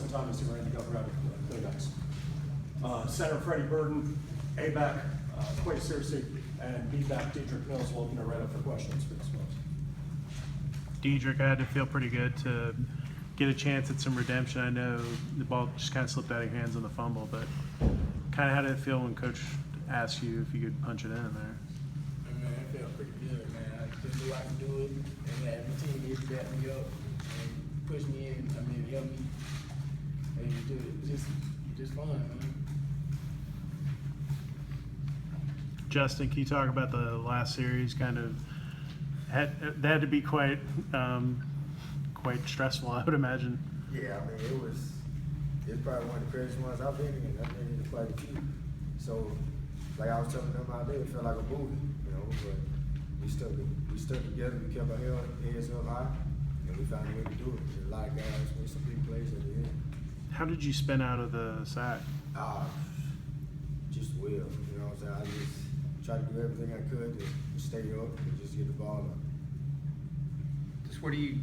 time as the Randy Governor playbacks. Center Freddie Burden, A-back, Searcy, and B-back Dedrick Mills will open it right up for questions for this one. Dedrick, I had to feel pretty good to get a chance at some redemption. I know the ball just kind of slipped out of your hands on the fumble, but kind of how did it feel when Coach asked you if you could punch it in there? Man, it felt pretty good, man. I just knew I could do it, and had my teammates back me up and push me in. I mean, help me, and do it. It was just fun, man. Justin, can you talk about the last series? Kind of that had to be quite stressful, I would imagine. Yeah, I mean, it's probably one of the craziest ones I've been in. I've been in quite a few. So, like I was telling them out there, it felt like a movie, you know. But we stuck together. We kept our heads up high, and we found a way to do it. A lot of guys made some big plays at the end. How did you spin out of the sack? Just will, you know what I'm saying? I just tried to do everything I could to stay up and just get the ball up. Just what are you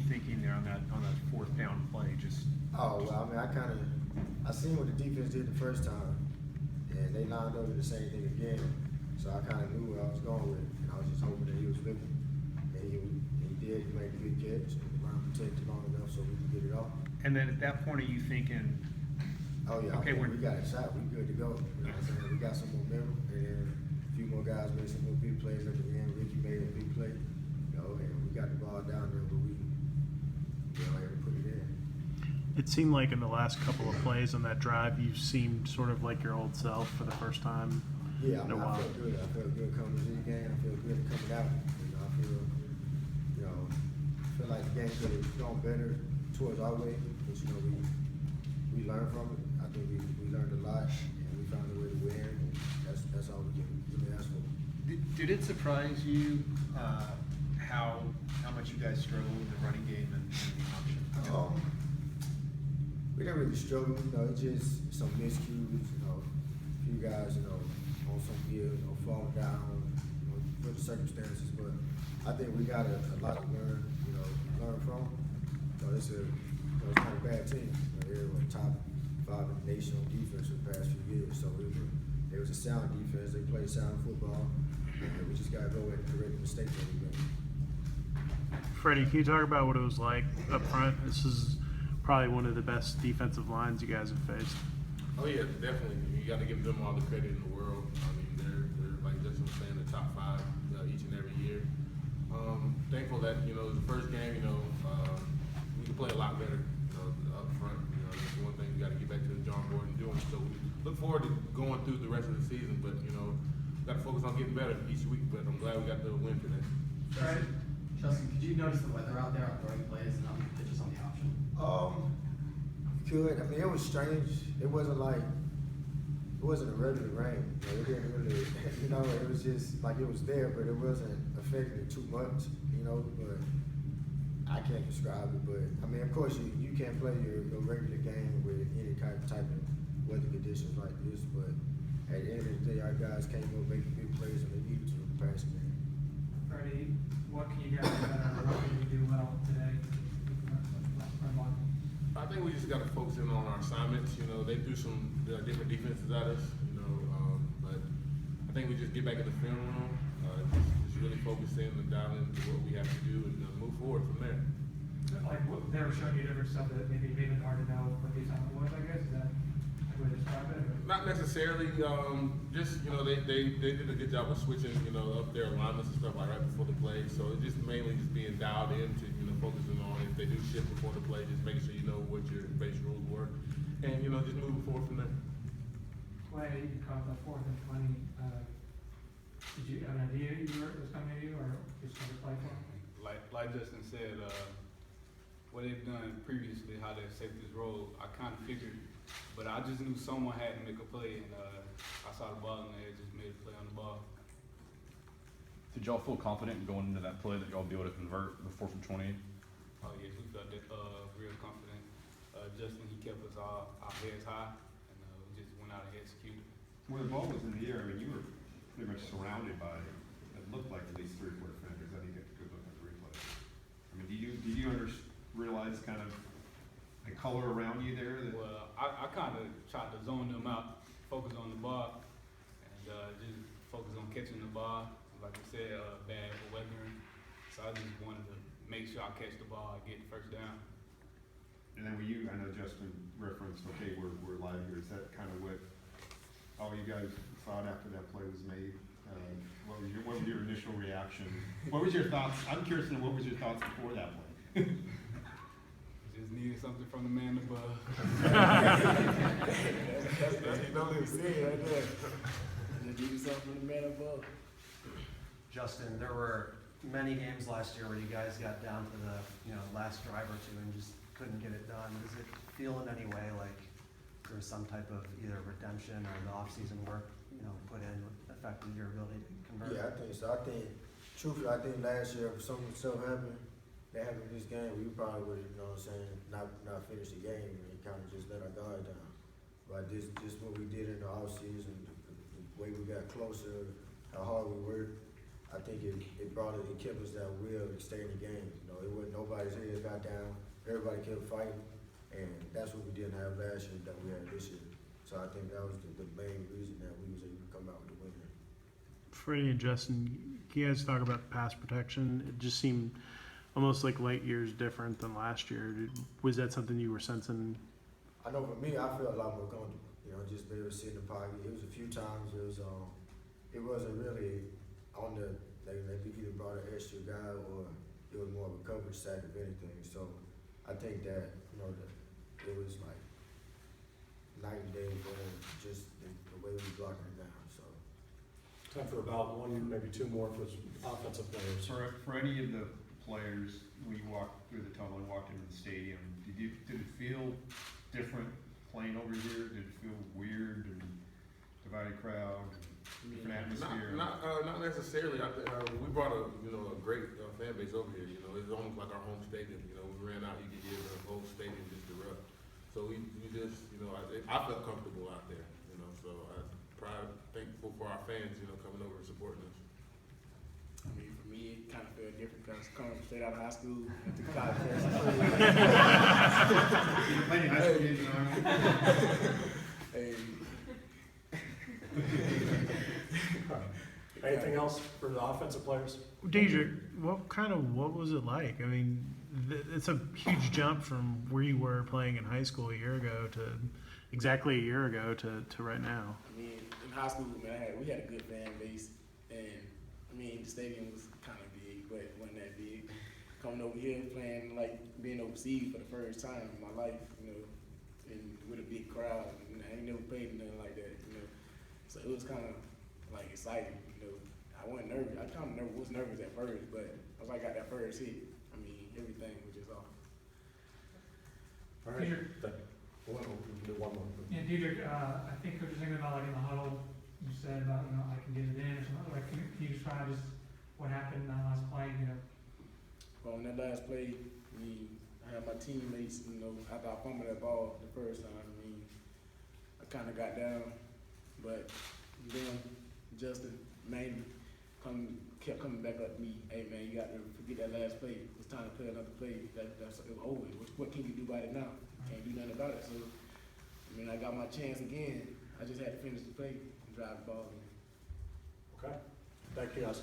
thinking there on that fourth down play? Just Well, I mean, I seen what the defense did the first time, and they lined up with the same thing again. So I kind of knew where I was going with it, and I was just hoping that he was looking. And he did. He made a good catch, and the line protected long enough so we could get it off. and then at that point, are you thinking? Oh yeah, Okay, we got a shot. We good to go. You know what I'm saying? We got some momentum, and then a few more guys made some more big plays at the end. Ricky made a big play, you know, and we got the ball down there, but we had to put it in. It seemed like in the last couple of plays on that drive, you seemed sort of like your old self for the first time Yeah, in a I while. felt good. I felt good coming to the game. I feel good coming out. You know, I feel like the game could have gone better towards our way, but you know, we learned from it. I think we learned a lot, and we found a way to win. And that's all we can really ask for. Did it surprise you how much you guys struggled with the running game and the option? We didn't really struggle. You know, it's just some miscues. You know, a few guys, you know, on some gear, you know, falling down, you know, for the circumstances. But I think we got a lot to learn. You know, from. So it's not a bad team. You know, they're a top 5 in the nation on defense for the past few years. So it was a sound defense. They played sound football. And we just got to go and correct the mistakes that we made. Freddie, can you talk about what it was like up front? This is probably one of the best defensive lines you guys have faced. Oh yeah, definitely. You got to give them all the credit in the world. I mean, they're like Justin was saying, the top 5 each and every year. Thankful that the first game, we could play a lot better up front. That's one thing we got to get back to the drawing board and doing. So we look forward to going through the rest of the season, but we got to focus on getting better each week. But I'm glad we got the win today. Justin, could you notice the weather out there on throwing plays and not the pitches on the option? Could. I mean, it was strange. It wasn't a regular rain. It didn't really, it was just like it was there, but it wasn't affecting it too much, but I can't describe it. But I mean, of course, you can't play your regular game with any type of weather conditions like this, but at the end of the day, our guys came up making big plays when they needed to in the passing game. Freddie, what can you guys do better? What can you do well today? I think we just got to focus in on our assignments. They threw some different defenses at us, but I think we just get back in the film room, just really focus in and dial into what we have to do and move forward from there. Like they were showing you different stuff that maybe made it hard to know what the assignment was, I guess. Is that a way to describe it? Not necessarily. Just they did a good job of switching up their alignments and stuff like right before the play. So it's just mainly just being dialed in to focusing on if they do shift before the play, just making sure you know what your base rules were, and just moving forward from there. Play you caught the 4th and 20. Did you have an idea was coming to you, or just to play for? Like Justin said, what they've done previously, how they saved this role, I kind of figured, but I just knew someone had to make a play, and I saw the ball and they just made a play on the ball. Did y'all feel confident going into that play that y'all be able to convert the 4th and 20? Oh yes, we felt that, real confident. Justin, he kept us our heads high, and we just went out and executed. When the ball was in the air, I mean, you were pretty much surrounded by, it looked like at least 3 or 4 defenders. I didn't get a good look at the replay. I mean, did you realize kind of and color around you there that? Well, I kind of tried to zone them out, focus on the ball, and just focus on catching the ball. Like you said, bad weathering. So I just wanted to make sure I catch the ball and get the first down. And then I know Justin referenced, okay, we're live here. Is that kind of what all you guys thought after that play was made? What was your initial reaction? What was your thoughts? I'm curious to know what was your thoughts before that play? Just needed something from the man above. That's you know what he said right there. Just needed something from the man above. Justin, there were many games last year where you guys got down to the, last drive or two and just couldn't get it done. Does it feel in any way like there was some type of either redemption or the off-season work, put in affected your ability to convert? Yeah, I think so. Truthfully, I think last year, if something happened, that happened in this game, we probably would have, not finished the game and kind of just let our guard down. But this what we did in the offseason, the way we got closer, how hard we worked, I think it kept us that will to stay in the game. It wasn't nobody's head got down, everybody kept fighting, and that's what we didn't have last year that we had this year. So I think that was the main reason that we was able to come out with the win. Freddie and Justin, can you guys talk about the pass protection? It just seemed almost like light years different than last year. Was that something you were sensing? I know for me, I feel a lot more comfortable. Just be able to sit in the pocket. It was a few times. It wasn't really on the they either brought an extra guy or it was more of a coverage sack of anything. So I think that it was like night and day for just the way we were blocking it down. So Time for about one, maybe two more for offensive players. For any of the players, when you walked through the tunnel and walked into the stadium, did it feel different playing over here? Did it feel weird and divided crowd, different atmosphere? Not necessarily. We brought a great fan base over here. It's almost like our home stadium. We ran out, you could hear the whole stadium just erupt. So we just I felt comfortable out there. So I'm thankful for our fans, coming over and supporting us. I mean, for me, it kind of felt different because coming straight out of high school into college. You played in high school games in Arnold? Hey. Anything else for the offensive players? Dedrick, what was it like? I mean, it's a huge jump from where you were playing in high school exactly a year ago to right now. I mean, in high school, man, we had a good fan base, and I mean, the stadium was kind of big, but it wasn't that big. Coming over here, playing being overseas for the first time in my life, and with a big crowd, I ain't never played nothing like that, So it was kind of exciting, I wasn't nervous. I kind of was nervous at first, but once I got that first hit, I mean, everything was just off. All right. Peter. We'll do one more. Yeah, Dedrick, I think Coach was thinking about in the huddle, you said about, I can get it in or something. Can you describe just what happened in that last play, Well, in that last play, I had my teammates, after I fumbled that ball the first time, I kind of got down, but then Justin mainly kept coming back up to me. Hey man, you got to forget that last play. It's time to play another play. It was over. What can you do about it now? Can't do nothing about it. So, I got my chance again. I just had to finish the play and drive the ball in. Okay. Thank you, guys.